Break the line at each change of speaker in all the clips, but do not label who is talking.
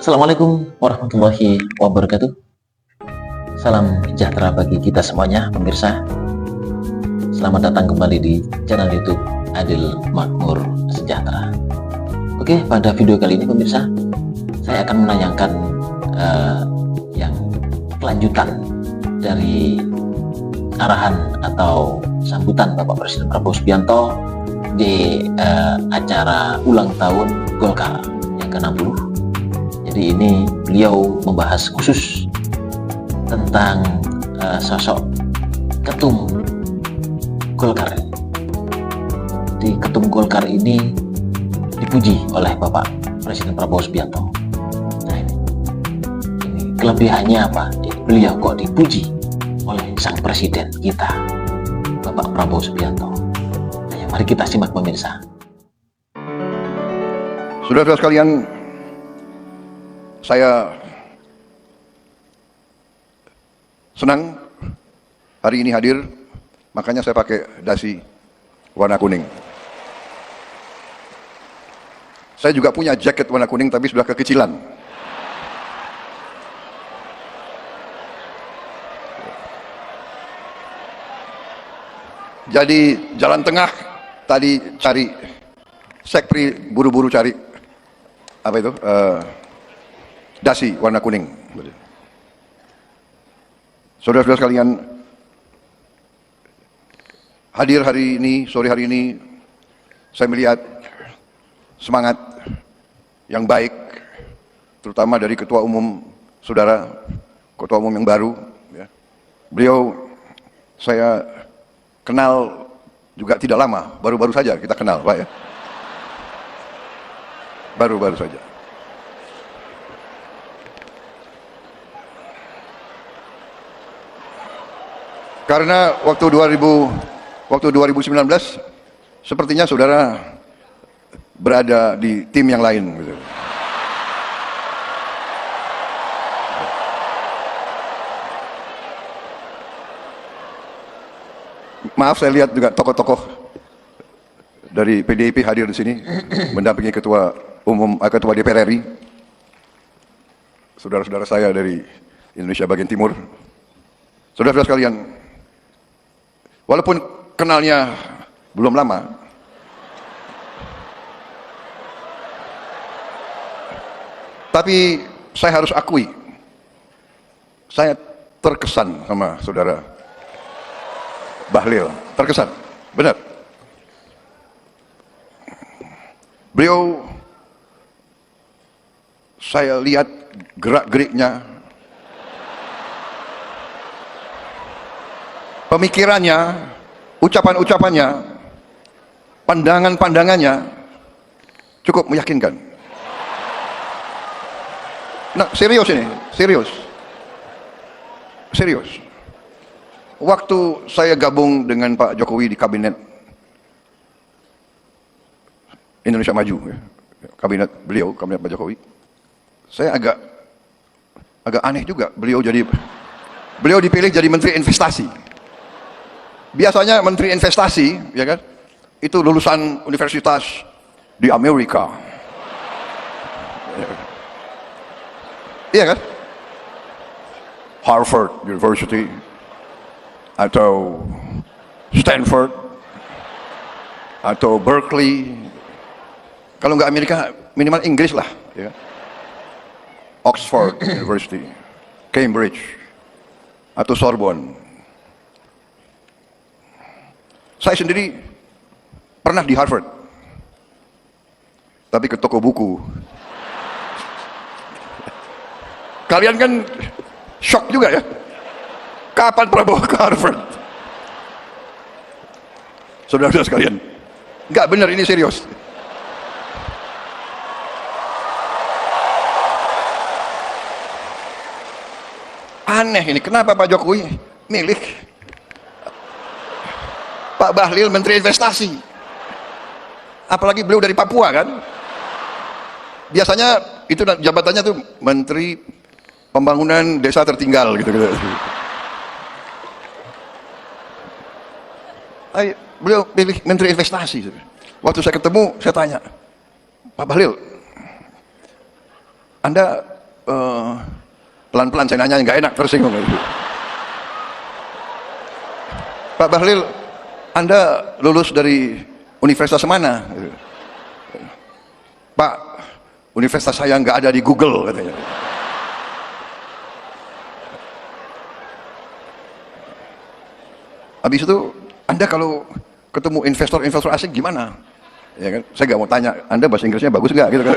Assalamualaikum warahmatullahi wabarakatuh. Salam sejahtera bagi kita semuanya, pemirsa. Selamat datang kembali di channel YouTube Adil Makmur Sejahtera. Oke, pada video kali ini pemirsa, saya akan menayangkan yang kelanjutan dari arahan atau sambutan Bapak Presiden Prabowo Subianto di acara ulang tahun Golkar yang ke-60. Jadi ini beliau membahas khusus tentang sosok ketum Golkar. Di ketum Golkar ini dipuji oleh Bapak Presiden Prabowo Subianto. Nah ini kelebihannya apa? Beliau kok dipuji oleh sang presiden kita, Bapak Prabowo Subianto. Nah, mari kita simak pemirsa.
Saudara-saudara sekalian, saya senang hari ini hadir, makanya saya pakai dasi warna kuning. Saya juga punya jaket warna kuning tapi sudah kekecilan. Jadi jalan tengah tadi cari sekpri, buru-buru cari apa itu? Dasi warna kuning. Saudara-saudara sekalian, hadir hari ini, sore hari ini, saya melihat semangat yang baik, terutama dari Ketua Umum Saudara, Ketua Umum yang baru. Ya. Beliau saya kenal juga tidak lama, baru-baru saja kita kenal, Pak ya. Baru-baru saja. Karena waktu 2019 sepertinya saudara berada di tim yang lain gitu. Maaf, saya lihat juga tokoh-tokoh dari PDIP hadir di sini mendampingi ketua DPR RI. Saudara-saudara saya dari Indonesia bagian timur. Saudara-saudara sekalian, walaupun kenalnya belum lama, tapi saya harus akui, saya terkesan sama saudara Bahlil, terkesan, benar. Beliau, saya lihat gerak-geriknya, pemikirannya, ucapan-ucapannya, pandangan-pandangannya cukup meyakinkan. Nah, serius ini, serius. Waktu saya gabung dengan Pak Jokowi di kabinet Indonesia Maju, ya, kabinet beliau, kabinet Pak Jokowi, saya agak aneh juga beliau dipilih jadi Menteri Investasi. Biasanya Menteri Investasi, ya kan, itu lulusan universitas di Amerika, iya kan, Harvard University atau Stanford atau Berkeley. Kalau nggak Amerika, minimal Inggris lah, ya. Oxford University, Cambridge atau Sorbonne. Saya sendiri pernah di Harvard, tapi ke toko buku. Kalian kan shock juga ya, kapan Prabowo ke Harvard? Saudara-saudara sekalian, nggak benar, ini serius. Aneh ini, kenapa Pak Jokowi milih Pak Bahlil Menteri Investasi? Apalagi beliau dari Papua kan? Biasanya itu jabatannya tuh Menteri Pembangunan Desa Tertinggal gitu. Beliau pilih Menteri Investasi. Waktu saya ketemu, saya tanya, Pak Bahlil, Anda pelan-pelan saya nanya, nggak enak, tersinggung. Pak Bahlil, Anda lulus dari universitas mana? Pak, universitas saya nggak ada di Google, katanya. Habis itu, Anda kalau ketemu investor-investor asing gimana? Ya kan? Saya nggak mau tanya, Anda bahasa Inggrisnya bagus nggak? Gitu kan?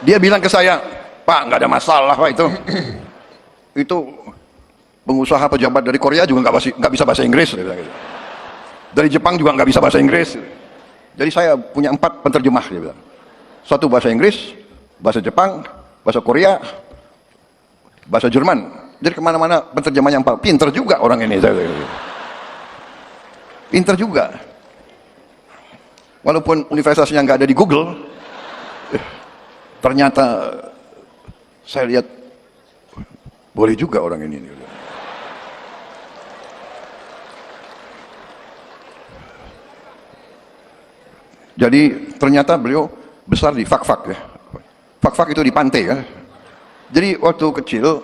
Dia bilang ke saya, Pak, nggak ada masalah Pak itu. Itu pengusaha pejabat dari Korea juga nggak bisa bahasa Inggris. Dia bilang gitu. Dari Jepang juga nggak bisa bahasa Inggris. Jadi saya punya 4 penterjemah, dia bilang. 1 bahasa Inggris, bahasa Jepang, bahasa Korea, bahasa Jerman. Jadi kemana-mana penterjemahnya 4. Pinter juga orang ini. Pinter juga. Walaupun universitasnya nggak ada di Google, ternyata saya lihat boleh juga orang ini. Jadi ternyata beliau besar di Fak-Fak ya. Fak-Fak itu di pantai kan. Jadi waktu kecil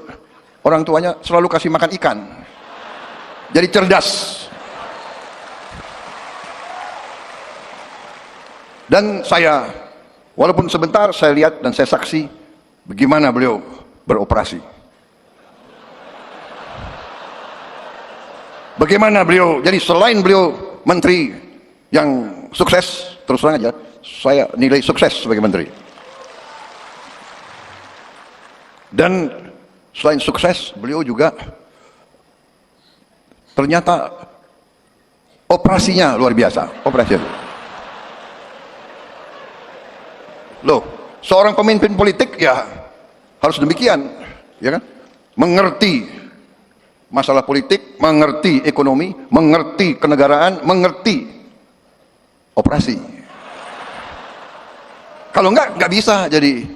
orang tuanya selalu kasih makan ikan. Jadi cerdas. Dan saya, walaupun sebentar, saya lihat dan saya saksi bagaimana beliau beroperasi. Bagaimana beliau, jadi selain beliau menteri yang sukses, terus terang aja, saya nilai sukses sebagai menteri. Dan selain sukses, beliau juga ternyata operasinya luar biasa, operasinya. Loh, seorang pemimpin politik ya harus demikian, ya kan? Mengerti masalah politik, mengerti ekonomi, mengerti kenegaraan, mengerti operasi. Kalau nggak bisa jadi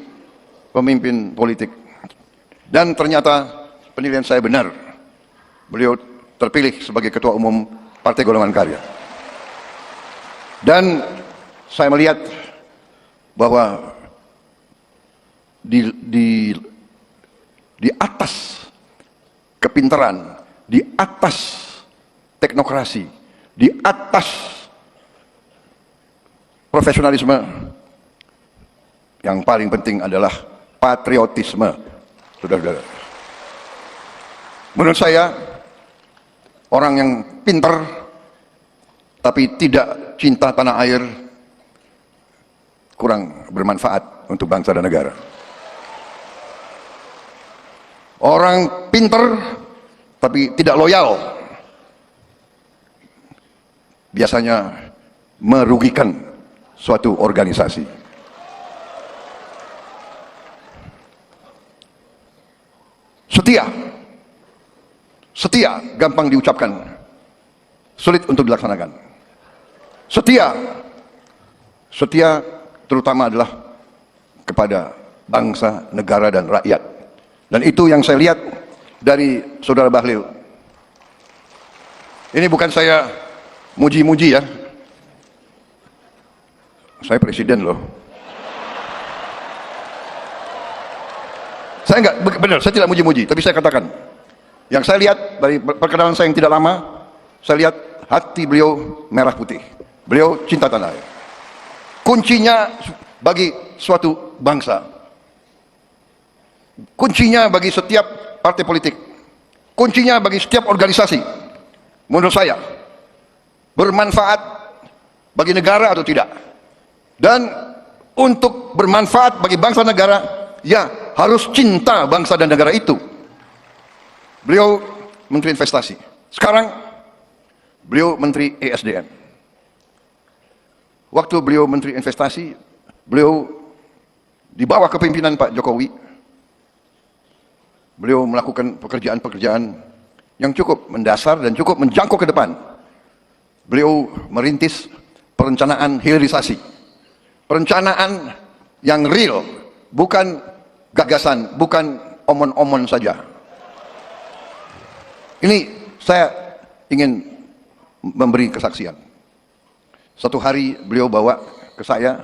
pemimpin politik. Dan ternyata penilaian saya benar. Beliau terpilih sebagai Ketua Umum Partai Golongan Karya. Dan saya melihat bahwa di atas kepintaran, di atas teknokrasi, di atas profesionalisme, yang paling penting adalah patriotisme, saudara-saudara. Menurut saya, orang yang pintar tapi tidak cinta tanah air kurang bermanfaat untuk bangsa dan negara. Orang pintar tapi tidak loyal biasanya merugikan suatu organisasi. Setia gampang diucapkan, sulit untuk dilaksanakan. Setia terutama adalah kepada bangsa, negara, dan rakyat. Dan itu yang saya lihat dari Saudara Bahlil. Ini bukan saya muji-muji ya. Saya presiden loh. Saya enggak, benar, saya tidak muji-muji, tapi saya katakan, yang saya lihat dari perkenalan saya yang tidak lama, saya lihat hati beliau merah putih. Beliau cinta tanah air. Kuncinya bagi suatu bangsa, kuncinya bagi setiap partai politik, kuncinya bagi setiap organisasi, menurut saya, bermanfaat bagi negara atau tidak. Dan untuk bermanfaat bagi bangsa negara, ya harus cinta bangsa dan negara itu. Beliau Menteri Investasi. Sekarang beliau Menteri ESDM. Waktu beliau Menteri Investasi, beliau di bawah kepemimpinan Pak Jokowi, beliau melakukan pekerjaan-pekerjaan yang cukup mendasar dan cukup menjangkau ke depan. Beliau merintis perencanaan hilirisasi. Perencanaan yang real, bukan gagasan, bukan omon-omon saja. Ini saya ingin memberi kesaksian. Satu hari beliau bawa ke saya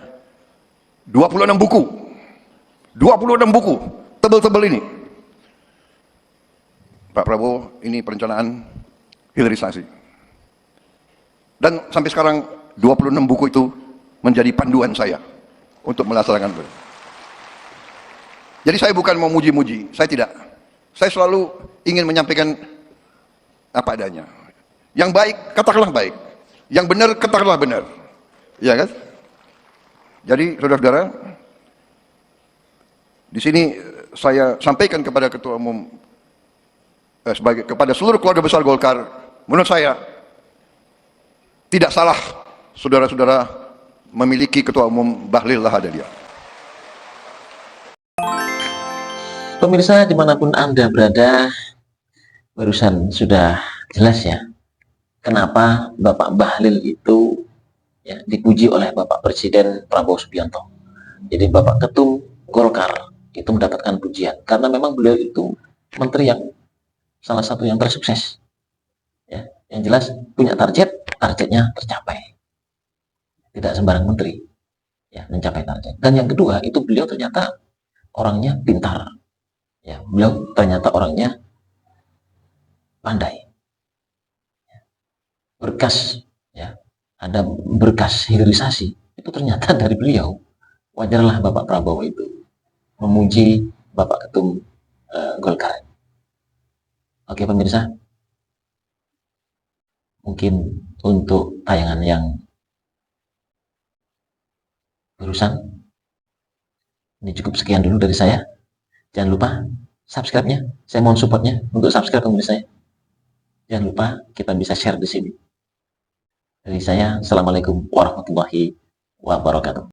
26 buku. 26 buku. Tebel-tebel ini. Pak Prabowo, ini perencanaan hilirisasi. Dan sampai sekarang 26 buku itu menjadi panduan saya untuk melaksanakan itu. Jadi saya bukan mau muji-muji, saya tidak. Saya selalu ingin menyampaikan apa adanya. Yang baik, katakanlah baik. Yang benar, katakanlah benar. Ya kan? Jadi, saudara-saudara, di sini saya sampaikan kepada Ketua Umum, kepada seluruh keluarga besar Golkar, menurut saya tidak salah saudara-saudara memiliki Ketua Umum Bahlil Lahadalia.
Pemirsa dimanapun Anda berada, barusan sudah jelas ya, kenapa Bapak Bahlil itu ya, dipuji oleh Bapak Presiden Prabowo Subianto. Jadi Bapak Ketum Golkar itu mendapatkan pujian, karena memang beliau itu menteri yang salah satu yang tersukses. Ya, yang jelas punya targetnya tercapai. Tidak sembarang menteri ya mencapai target. Dan yang kedua itu beliau ternyata orangnya pintar. Ya, beliau ternyata orangnya pandai. Berkas ya, ada berkas hilirisasi itu ternyata dari beliau. Wajarlah Bapak Prabowo itu memuji Bapak Ketum Golkar. Oke pemirsa, mungkin untuk tayangan yang barusan ini cukup sekian dulu dari saya. Jangan lupa subscribe-nya, saya mohon supportnya untuk subscribe pemirsa saya. Jangan lupa kita bisa share di sini. Dari saya, Assalamualaikum warahmatullahi wabarakatuh.